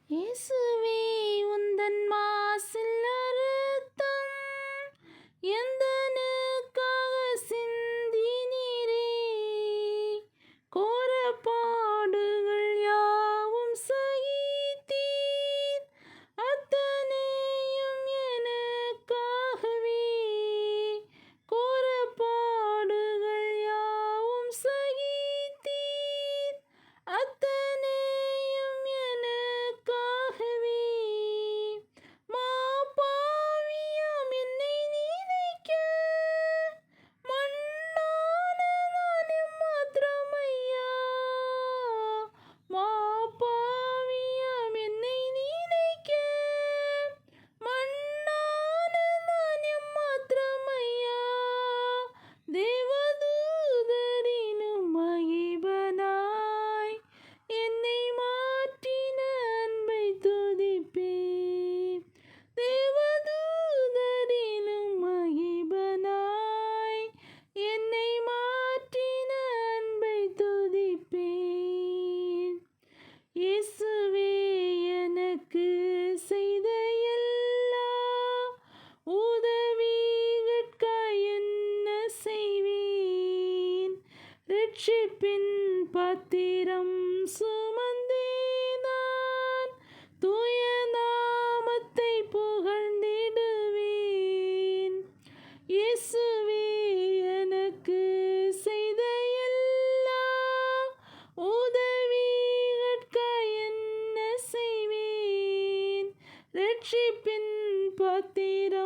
இயேசுவே உந்தன் மாசில் அறுத்தம் எந்தனுக்காக சிந்தினீரே. கோர பாடுகள் யாவும் சகித்தீர், அத்தனையும் எனக்காகவே. கோர பாடுகள் யாவும் சகித்தீர், அத்தனையும் எனக்காகவே. மாபாவியாம் என்னை நினைக்க மண்ணான நான் எம்மாத்திரமையா. மாபாவியாம் என்னை நினைக்க மண்ணான நான் எம்மாத்திரமையா. தேவதூதரினும் மகிபனாய் என்னை மாற்றின அன்பை துதிப்பேன். தேவதூதரினும் மகிபனாய் என்னை மாற்றின அன்பை துதிப்பேன். இயேசுவே எனக்கு செய்த எல்லா உதவிகட்காய் என்ன செய்வேன். இரட்சிப்பின் பாத்திரம் சுமந்தேதான் தூய நாமத்தை புகழ்ந்திடுவேன். இயேசுவே எனக்கு செய்த எல்லா உதவிகட்காய் என்ன செய்வேன். இரட்சிப்பின் பாத்திரம்